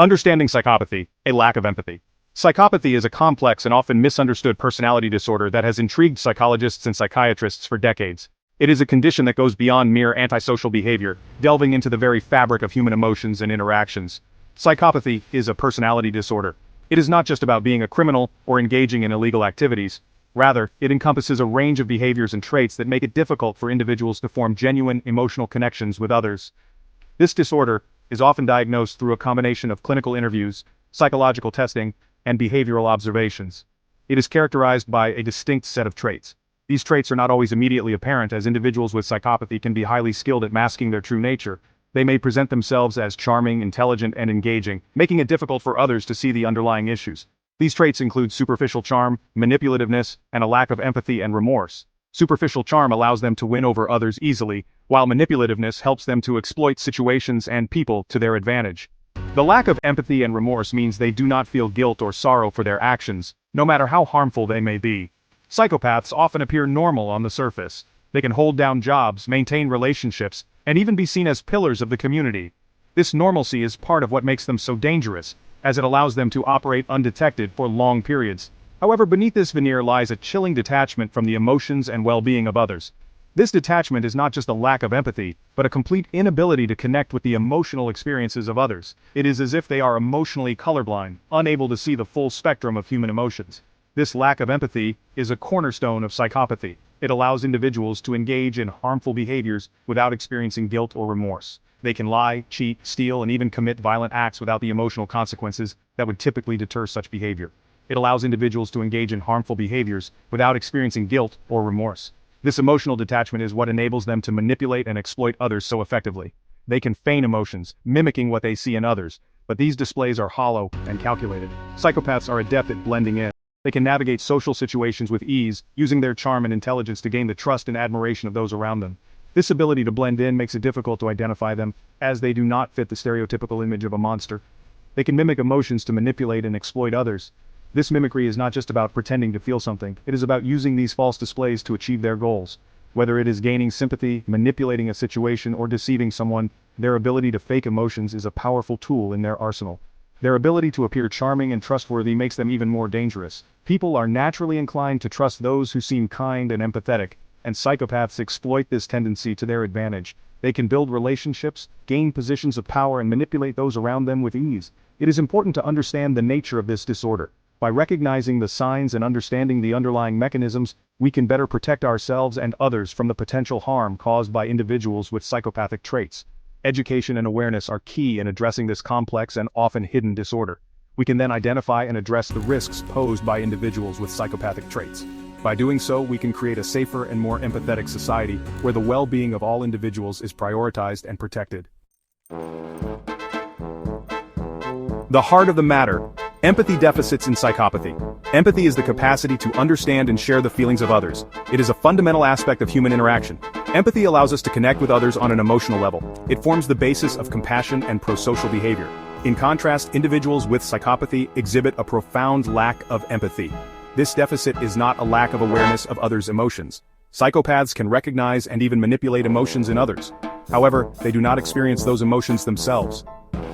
Understanding psychopathy, a lack of empathy. Psychopathy is a complex and often misunderstood personality disorder that has intrigued psychologists and psychiatrists for decades. It is a condition that goes beyond mere antisocial behavior, delving into the very fabric of human emotions and interactions. Psychopathy is a personality disorder. It is not just about being a criminal or engaging in illegal activities. Rather, it encompasses a range of behaviors and traits that make it difficult for individuals to form genuine emotional connections with others. This disorder is often diagnosed through a combination of clinical interviews, psychological testing, and behavioral observations. It is characterized by a distinct set of traits. These traits are not always immediately apparent, as individuals with psychopathy can be highly skilled at masking their true nature. They may present themselves as charming, intelligent, and engaging, making it difficult for others to see the underlying issues. These traits include superficial charm, manipulativeness, and a lack of empathy and remorse. Superficial charm allows them to win over others easily, while manipulativeness helps them to exploit situations and people to their advantage. The lack of empathy and remorse means they do not feel guilt or sorrow for their actions, no matter how harmful they may be. Psychopaths often appear normal on the surface. They can hold down jobs, maintain relationships, and even be seen as pillars of the community. This normalcy is part of what makes them so dangerous, as it allows them to operate undetected for long periods. However, beneath this veneer lies a chilling detachment from the emotions and well-being of others. This detachment is not just a lack of empathy, but a complete inability to connect with the emotional experiences of others. It is as if they are emotionally colorblind, unable to see the full spectrum of human emotions. This lack of empathy is a cornerstone of psychopathy. It allows individuals to engage in harmful behaviors without experiencing guilt or remorse. They can lie, cheat, steal, and even commit violent acts without the emotional consequences that would typically deter such behavior. It allows individuals to engage in harmful behaviors without experiencing guilt or remorse. This emotional detachment is what enables them to manipulate and exploit others so effectively. They can feign emotions, mimicking what they see in others, but these displays are hollow and calculated. Psychopaths are adept at blending in. They can navigate social situations with ease, using their charm and intelligence to gain the trust and admiration of those around them. This ability to blend in makes it difficult to identify them, as they do not fit the stereotypical image of a monster. They can mimic emotions to manipulate and exploit others. This mimicry is not just about pretending to feel something, it is about using these false displays to achieve their goals. Whether it is gaining sympathy, manipulating a situation, or deceiving someone, their ability to fake emotions is a powerful tool in their arsenal. Their ability to appear charming and trustworthy makes them even more dangerous. People are naturally inclined to trust those who seem kind and empathetic, and psychopaths exploit this tendency to their advantage. They can build relationships, gain positions of power, and manipulate those around them with ease. It is important to understand the nature of this disorder. By recognizing the signs and understanding the underlying mechanisms, we can better protect ourselves and others from the potential harm caused by individuals with psychopathic traits. Education and awareness are key in addressing this complex and often hidden disorder. We can then identify and address the risks posed by individuals with psychopathic traits. By doing so, we can create a safer and more empathetic society where the well-being of all individuals is prioritized and protected. The heart of the matter. Empathy deficits in psychopathy. Empathy is the capacity to understand and share the feelings of others. It is a fundamental aspect of human interaction. Empathy allows us to connect with others on an emotional level. It forms the basis of compassion and pro-social behavior. In contrast, individuals with psychopathy exhibit a profound lack of empathy. This deficit is not a lack of awareness of others' emotions. Psychopaths can recognize and even manipulate emotions in others. However, they do not experience those emotions themselves.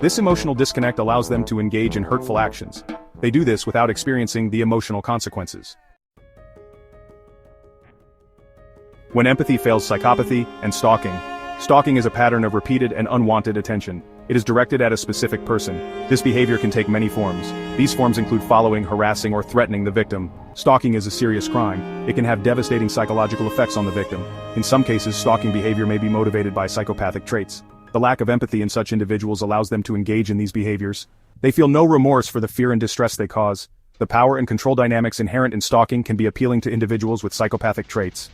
This emotional disconnect allows them to engage in hurtful actions. They do this without experiencing the emotional consequences. When empathy fails, psychopathy and stalking. Stalking is a pattern of repeated and unwanted attention. It is directed at a specific person. This behavior can take many forms. These forms include following, harassing, or threatening the victim. Stalking is a serious crime. It can have devastating psychological effects on the victim. In some cases, stalking behavior may be motivated by psychopathic traits. The lack of empathy in such individuals allows them to engage in these behaviors. They feel no remorse for the fear and distress they cause. The power and control dynamics inherent in stalking can be appealing to individuals with psychopathic traits.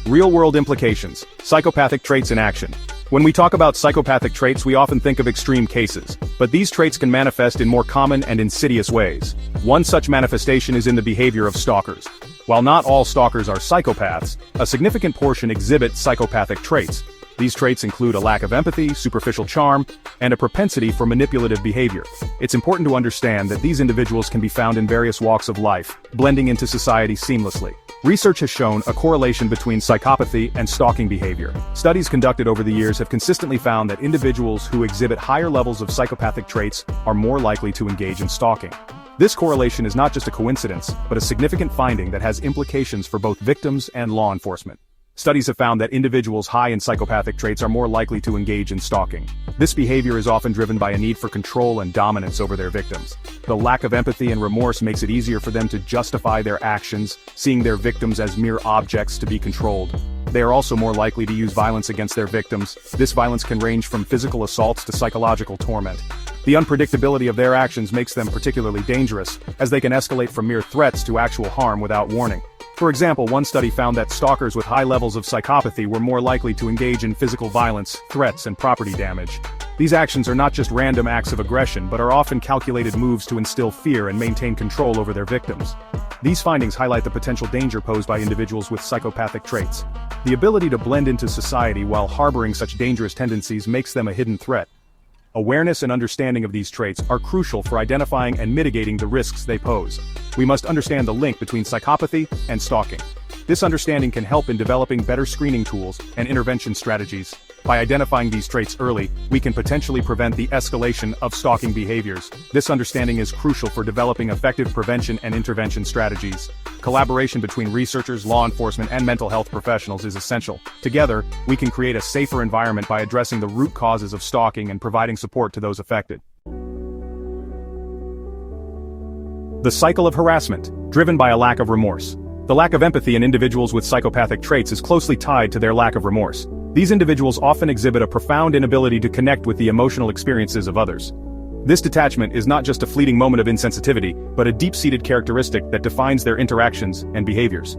Real-world implications. Psychopathic traits in action. When we talk about psychopathic traits, we often think of extreme cases, but these traits can manifest in more common and insidious ways. One such manifestation is in the behavior of stalkers. While not all stalkers are psychopaths, a significant portion exhibit psychopathic traits. These traits include a lack of empathy, superficial charm, and a propensity for manipulative behavior. It's important to understand that these individuals can be found in various walks of life, blending into society seamlessly. Research has shown a correlation between psychopathy and stalking behavior. Studies conducted over the years have consistently found that individuals who exhibit higher levels of psychopathic traits are more likely to engage in stalking. This correlation is not just a coincidence, but a significant finding that has implications for both victims and law enforcement. Studies have found that individuals high in psychopathic traits are more likely to engage in stalking. This behavior is often driven by a need for control and dominance over their victims. The lack of empathy and remorse makes it easier for them to justify their actions, seeing their victims as mere objects to be controlled. They are also more likely to use violence against their victims. This violence can range from physical assaults to psychological torment. The unpredictability of their actions makes them particularly dangerous, as they can escalate from mere threats to actual harm without warning. For example, one study found that stalkers with high levels of psychopathy were more likely to engage in physical violence, threats, and property damage. These actions are not just random acts of aggression but are often calculated moves to instill fear and maintain control over their victims. These findings highlight the potential danger posed by individuals with psychopathic traits. The ability to blend into society while harboring such dangerous tendencies makes them a hidden threat. Awareness and understanding of these traits are crucial for identifying and mitigating the risks they pose. We must understand the link between psychopathy and stalking. This understanding can help in developing better screening tools and intervention strategies. By identifying these traits early, we can potentially prevent the escalation of stalking behaviors. This understanding is crucial for developing effective prevention and intervention strategies. Collaboration between researchers, law enforcement, and mental health professionals is essential. Together, we can create a safer environment by addressing the root causes of stalking and providing support to those affected. The cycle of harassment, driven by a lack of remorse. The lack of empathy in individuals with psychopathic traits is closely tied to their lack of remorse. These individuals often exhibit a profound inability to connect with the emotional experiences of others. This detachment is not just a fleeting moment of insensitivity, but a deep-seated characteristic that defines their interactions and behaviors.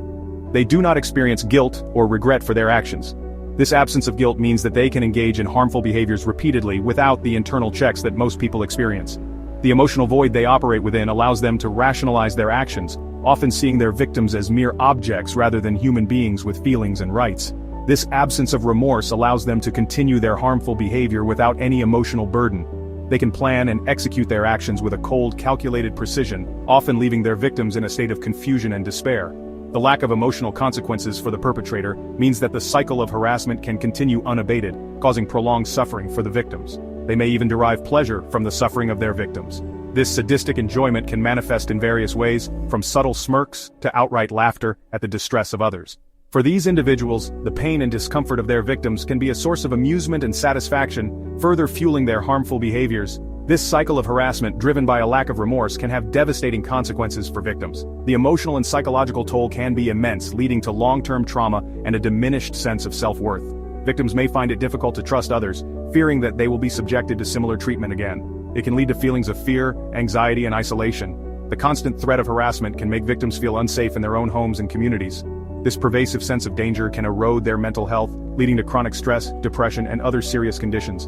They do not experience guilt or regret for their actions. This absence of guilt means that they can engage in harmful behaviors repeatedly without the internal checks that most people experience. The emotional void they operate within allows them to rationalize their actions, often seeing their victims as mere objects rather than human beings with feelings and rights. This absence of remorse allows them to continue their harmful behavior without any emotional burden. They can plan and execute their actions with a cold, calculated precision, often leaving their victims in a state of confusion and despair. The lack of emotional consequences for the perpetrator means that the cycle of harassment can continue unabated, causing prolonged suffering for the victims. They may even derive pleasure from the suffering of their victims. This sadistic enjoyment can manifest in various ways, from subtle smirks to outright laughter at the distress of others. For these individuals, the pain and discomfort of their victims can be a source of amusement and satisfaction, further fueling their harmful behaviors. This cycle of harassment, driven by a lack of remorse, can have devastating consequences for victims. The emotional and psychological toll can be immense, leading to long-term trauma and a diminished sense of self-worth. Victims may find it difficult to trust others, fearing that they will be subjected to similar treatment again. It can lead to feelings of fear, anxiety, and isolation. The constant threat of harassment can make victims feel unsafe in their own homes and communities. This pervasive sense of danger can erode their mental health, leading to chronic stress, depression, and other serious conditions.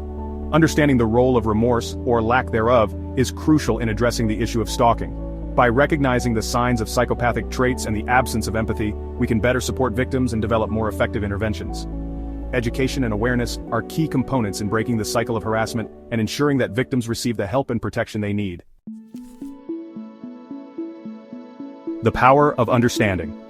Understanding the role of remorse, or lack thereof, is crucial in addressing the issue of stalking. By recognizing the signs of psychopathic traits and the absence of empathy, we can better support victims and develop more effective interventions. Education and awareness are key components in breaking the cycle of harassment and ensuring that victims receive the help and protection they need. The power of understanding.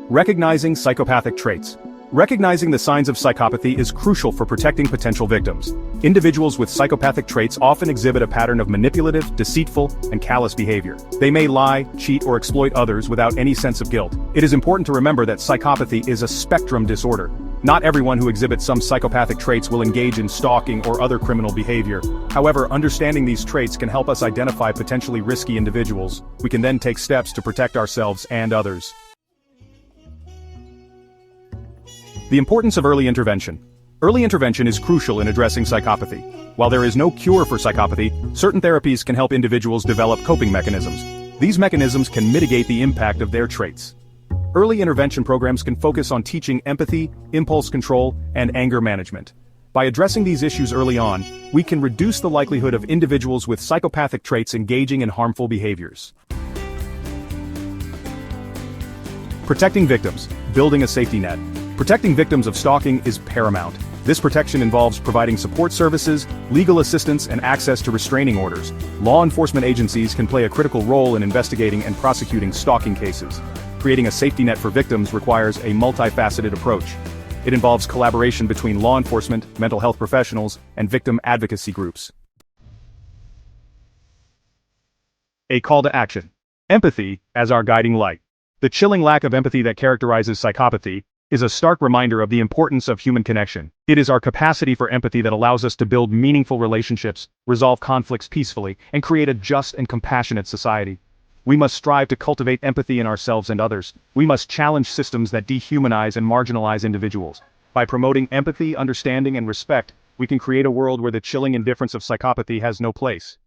Recognizing psychopathic traits. Recognizing the signs of psychopathy is crucial for protecting potential victims. Individuals with psychopathic traits often exhibit a pattern of manipulative, deceitful, and callous behavior. They may lie, cheat, or exploit others without any sense of guilt. It is important to remember that psychopathy is a spectrum disorder. Not everyone who exhibits some psychopathic traits will engage in stalking or other criminal behavior. However, understanding these traits can help us identify potentially risky individuals. We can then take steps to protect ourselves and others. The importance of early intervention. Early intervention is crucial in addressing psychopathy. While there is no cure for psychopathy, certain therapies can help individuals develop coping mechanisms. These mechanisms can mitigate the impact of their traits. Early intervention programs can focus on teaching empathy, impulse control, and anger management. By addressing these issues early on, we can reduce the likelihood of individuals with psychopathic traits engaging in harmful behaviors. Protecting victims. Building a safety net. Protecting victims of stalking is paramount. This protection involves providing support services, legal assistance, and access to restraining orders. Law enforcement agencies can play a critical role in investigating and prosecuting stalking cases. Creating a safety net for victims requires a multifaceted approach. It involves collaboration between law enforcement, mental health professionals, and victim advocacy groups. A call to action. Empathy as our guiding light. The chilling lack of empathy that characterizes psychopathy is a stark reminder of the importance of human connection. It is our capacity for empathy that allows us to build meaningful relationships, resolve conflicts peacefully, and create a just and compassionate society. We must strive to cultivate empathy in ourselves and others. We must challenge systems that dehumanize and marginalize individuals. By promoting empathy, understanding, and respect, we can create a world where the chilling indifference of psychopathy has no place.